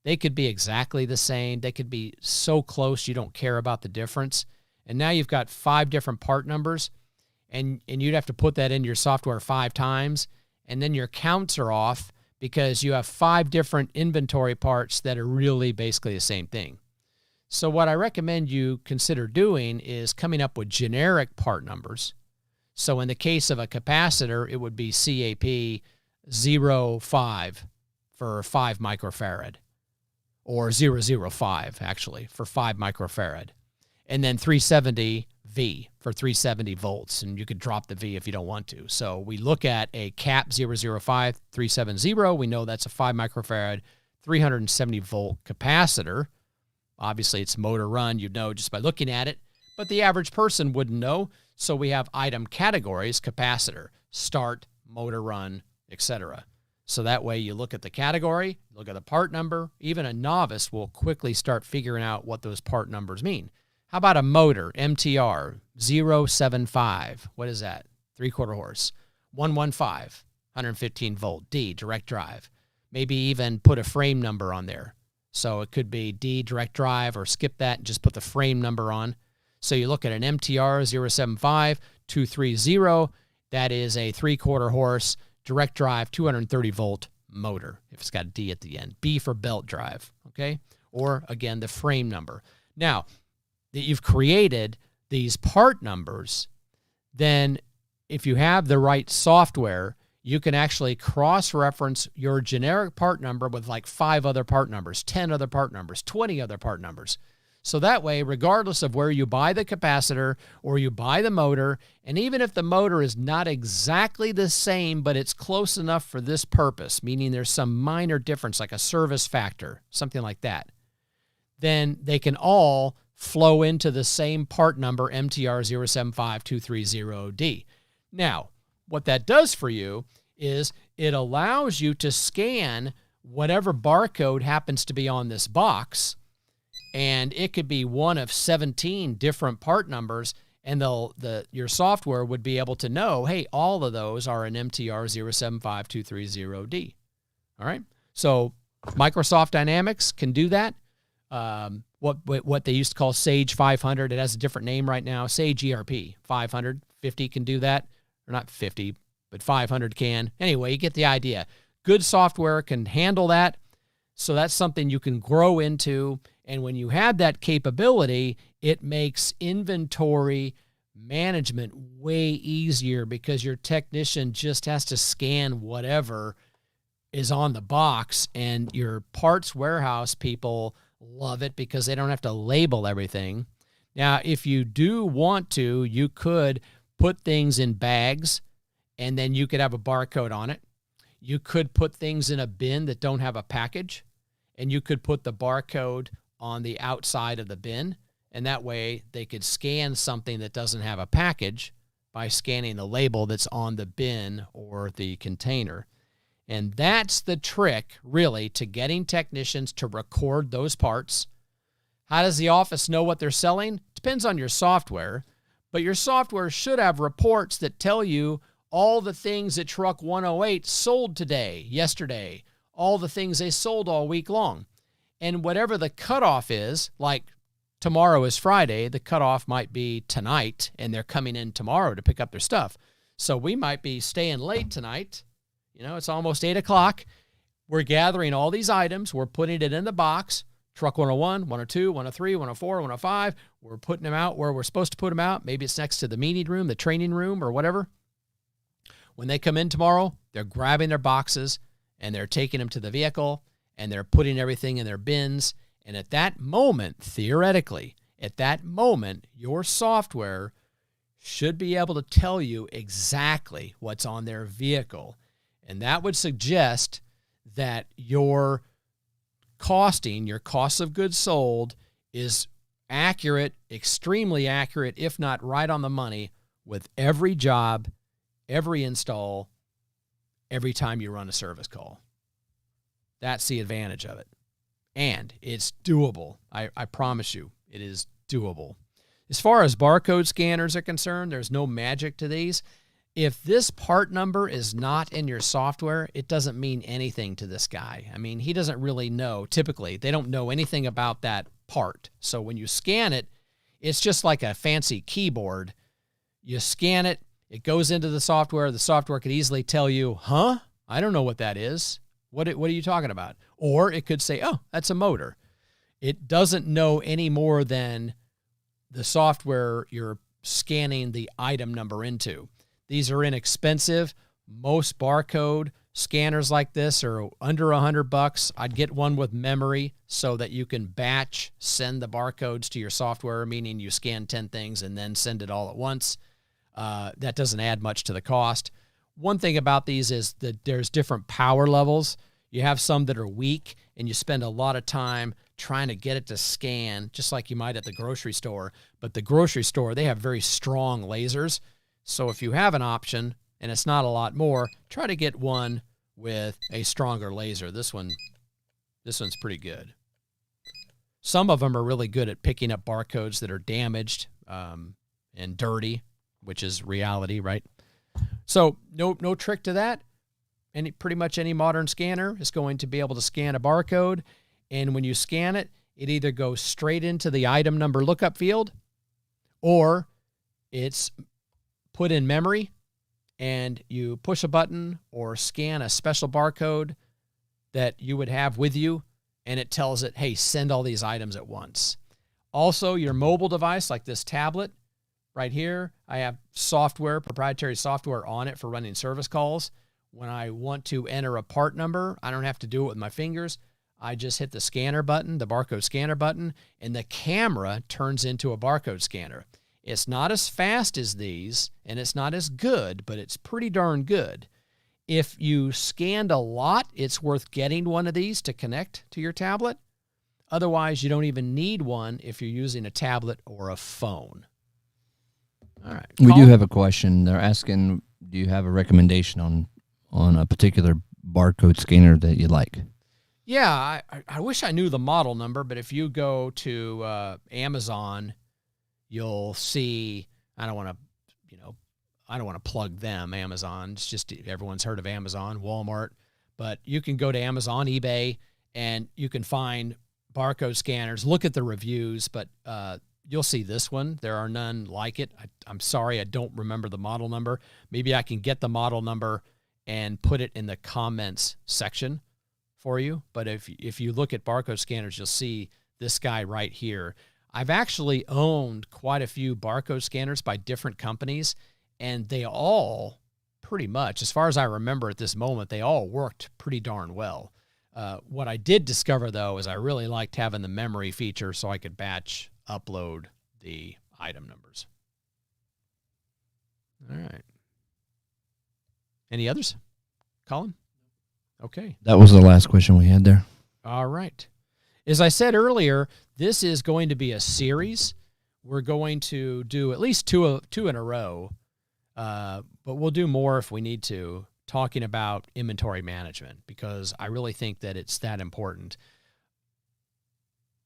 They could be exactly the same. They could be so close you don't care about the difference. And now you've got 5 different part numbers, and you'd have to put that into your software 5 times, and then your counts are off because you have 5 different inventory parts that are really basically the same thing. So what I recommend you consider doing is coming up with generic part numbers. So in the case of a capacitor, it would be CAP 05 for 5 microfarad. Or 005, actually, for 5 microfarad. And then 370 V for 370 volts. And you could drop the V if you don't want to. So we look at a CAP 005 370. We know that's a 5 microfarad, 370 volt capacitor. Obviously, it's motor run. You'd know just by looking at it. But the average person wouldn't know. So we have item categories: capacitor, start, motor run, etc. So that way you look at the category, look at the part number. Even a novice will quickly start figuring out what those part numbers mean. How about a motor, MTR 075? What is that? 3/4 horse. 115, 115 volt, D, direct drive. Maybe even put a frame number on there. So it could be D, direct drive, or skip that and just put the frame number on. So you look at an MTR 075 230. That is a 3/4 horse, direct drive, 230 volt motor, if it's got a D at the end. B for belt drive, okay? Or, again, the frame number. Now, that you've created these part numbers, then if you have the right software, you can actually cross-reference your generic part number with like 5 other part numbers, 10 other part numbers, 20 other part numbers. So that way, regardless of where you buy the capacitor or you buy the motor, and even if the motor is not exactly the same, but it's close enough for this purpose, meaning there's some minor difference like a service factor, something like that, then they can all flow into the same part number, MTR 075230D. Now, what that does for you is it allows you to scan whatever barcode happens to be on this box, and it could be one of 17 different part numbers, and your software would be able to know, hey, all of those are an MTR 075230D. All right? So Microsoft Dynamics can do that. What they used to call Sage 500, it has a different name right now, Sage ERP 500. 50 can do that. Or not 50, but 500 can. Anyway, you get the idea. Good software can handle that. So that's something you can grow into. And when you have that capability, it makes inventory management way easier because your technician just has to scan whatever is on the box, and your parts warehouse people love it because they don't have to label everything. Now, if you do want to, you could put things in bags, and then you could have a barcode on it. You could put things in a bin that don't have a package, and you could put the barcode on the outside of the bin, and that way they could scan something that doesn't have a package by scanning the label that's on the bin or the container. And that's the trick, really, to getting technicians to record those parts. How does the office know what they're selling? Depends on your software, but your software should have reports that tell you all the things that Truck 108 sold today, yesterday, all the things they sold all week long. And whatever the cutoff is, like tomorrow is Friday, the cutoff might be tonight, and they're coming in tomorrow to pick up their stuff. So we might be staying late tonight. You know, it's almost 8 o'clock. We're gathering all these items. We're putting it in the box. truck 101, 102, 103, 104, 105. We're putting them out where we're supposed to put them out. Maybe it's next to the meeting room, the training room, or whatever. When they come in tomorrow, they're grabbing their boxes and they're taking them to the vehicle and they're putting everything in their bins. And at that moment, theoretically, at that moment, your software should be able to tell you exactly what's on their vehicle. And that would suggest that your costing, your cost of goods sold, is accurate, extremely accurate, if not right on the money, with every job, every install, every time you run a service call. That's the advantage of it. And it's doable. I promise you, it is doable. As far as barcode scanners are concerned, there's no magic to these. If this part number is not in your software, it doesn't mean anything to this guy. I mean, he doesn't really know. Typically, they don't know anything about that part. So when you scan it, it's just like a fancy keyboard. You scan it, it goes into the software. The software could easily tell you, huh? I don't know what that is. What are you talking about? Or it could say, oh, that's a motor. It doesn't know any more than the software you're scanning the item number into. These are inexpensive. Most barcode scanners like this are under $100. I'd get one with memory so that you can batch send the barcodes to your software, meaning you scan 10 things and then send it all at once. That doesn't add much to the cost. One thing about these is that there's different power levels. You have some that are weak, and you spend a lot of time trying to get it to scan, just like you might at the grocery store. But the grocery store, they have very strong lasers. So if you have an option, and it's not a lot more, try to get one with a stronger laser. This one's pretty good. Some of them are really good at picking up barcodes that are damaged and dirty, which is reality, right? So no trick to that. Pretty much any modern scanner is going to be able to scan a barcode. And when you scan it, it either goes straight into the item number lookup field, or it's put in memory and you push a button or scan a special barcode that you would have with you, and it tells it, hey, send all these items at once. Also, your mobile device, like this tablet right here, I have software, proprietary software on it for running service calls. When I want to enter a part number, I don't have to do it with my fingers. I just hit the scanner button, the barcode scanner button, and the camera turns into a barcode scanner. It's not as fast as these, and it's not as good, but it's pretty darn good. If you scanned a lot, it's worth getting one of these to connect to your tablet. Otherwise, you don't even need one if you're using a tablet or a phone. All right. We do have a question. They're asking, do you have a recommendation on a particular barcode scanner that you like? Yeah, I wish I knew the model number, but if you go to Amazon, you'll see, I don't want to plug them, Amazon. It's just, everyone's heard of Amazon, Walmart. But you can go to Amazon, eBay, and you can find barcode scanners. Look at the reviews, but you'll see this one. There are none like it. I'm sorry, I don't remember the model number. Maybe I can get the model number and put it in the comments section for you. But if you look at barcode scanners, you'll see this guy right here. I've actually owned quite a few barcode scanners by different companies, and they all pretty much, as far as I remember at this moment, they all worked pretty darn well. What I did discover, though, is I really liked having the memory feature so I could batch upload the item numbers. All right. Any others? Colin? Okay. That was the last question we had there. All right. As I said earlier, this is going to be a series. We're going to do at least two in a row, but we'll do more if we need to, talking about inventory management, because I really think that it's that important.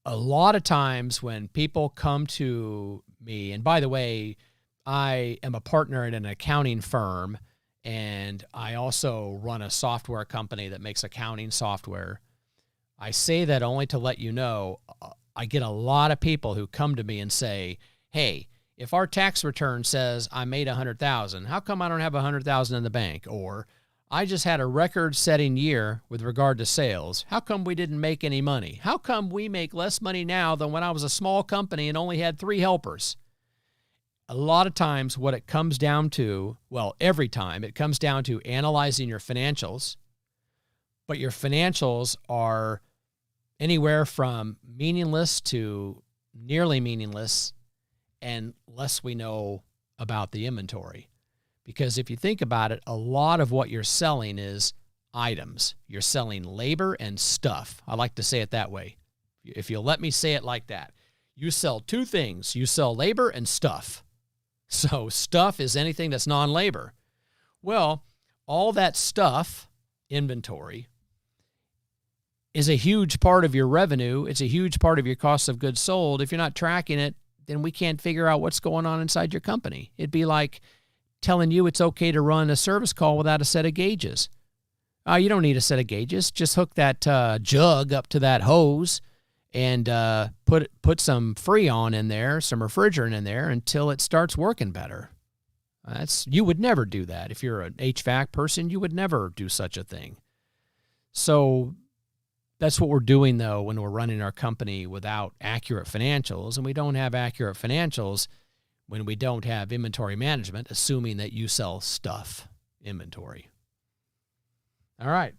A lot of times when people come to me, and by the way, I am a partner at an accounting firm, and I also run a software company that makes accounting software. I say that only to let you know, I get a lot of people who come to me and say, hey, if our tax return says I made $100,000, how come I don't have $100,000 in the bank? Or I just had a record-setting year with regard to sales. How come we didn't make any money? How come we make less money now than when I was a small company and only had 3 helpers? A lot of times what it comes down to, well, every time, it comes down to analyzing your financials, but your financials are anywhere from meaningless to nearly meaningless unless we know about the inventory. Because if you think about it, a lot of what you're selling is items. You're selling labor and stuff. I like to say it that way. If you'll let me say it like that. You sell 2 things. You sell labor and stuff. So stuff is anything that's non-labor. Well, all that stuff, inventory, is a huge part of your revenue. It's a huge part of your cost of goods sold. If you're not tracking it, then we can't figure out what's going on inside your company. It'd be like telling you it's okay to run a service call without a set of gauges. You don't need a set of gauges. Just hook that jug up to that hose and put some Freon in there, some refrigerant in there until it starts working better. You would never do that. If you're an HVAC person, you would never do such a thing. So that's what we're doing, though, when we're running our company without accurate financials, and we don't have accurate financials when we don't have inventory management, assuming that you sell stuff inventory. All right.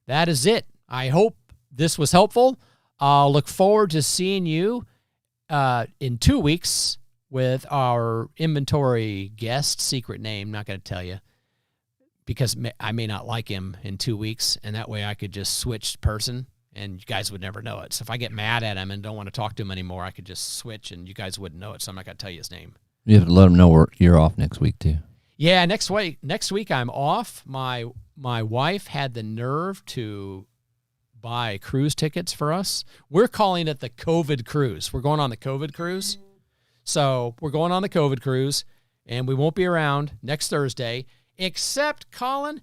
That is it. I hope this was helpful. I'll look forward to seeing you in 2 weeks with our inventory guest, secret name, not going to tell you, because I may not like him in 2 weeks, and that way I could just switch person, and you guys would never know it. So if I get mad at him and don't want to talk to him anymore, I could just switch, and you guys wouldn't know it, so I'm not going to tell you his name. You have to let him know you're off next week, too. Yeah, next week I'm off. My wife had the nerve to buy cruise tickets for us. We're calling it the COVID cruise. We're going on the COVID cruise. So we're going on the COVID cruise, and we won't be around next Thursday, except, Colin,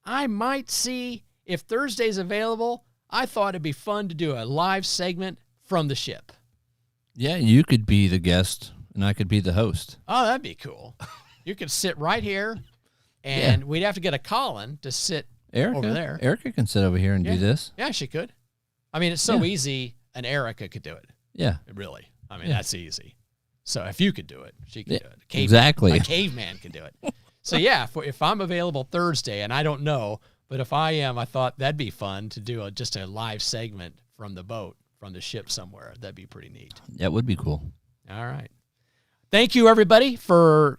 I might see if Thursday's available. I thought it'd be fun to do a live segment from the ship. Yeah, you could be the guest, and I could be the host. Oh, that'd be cool. You could sit right here, and we'd have to get a Colin to sit over there. Erica can sit over here and do this. Yeah, she could. I mean, it's so easy, and Erica could do it. Yeah. Really. I mean, that's easy. So if you could do it, she could do it. Exactly. A caveman could do it. So, yeah, if I'm available Thursday, and I don't know, but if I am, I thought that'd be fun to do just a live segment from the boat, from the ship somewhere. That'd be pretty neat. That would be cool. All right. Thank you, everybody, for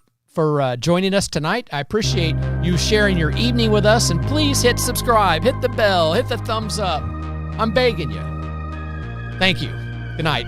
joining us tonight. I appreciate you sharing your evening with us, and please hit subscribe, hit the bell, hit the thumbs up. I'm begging you. Thank you. Good night.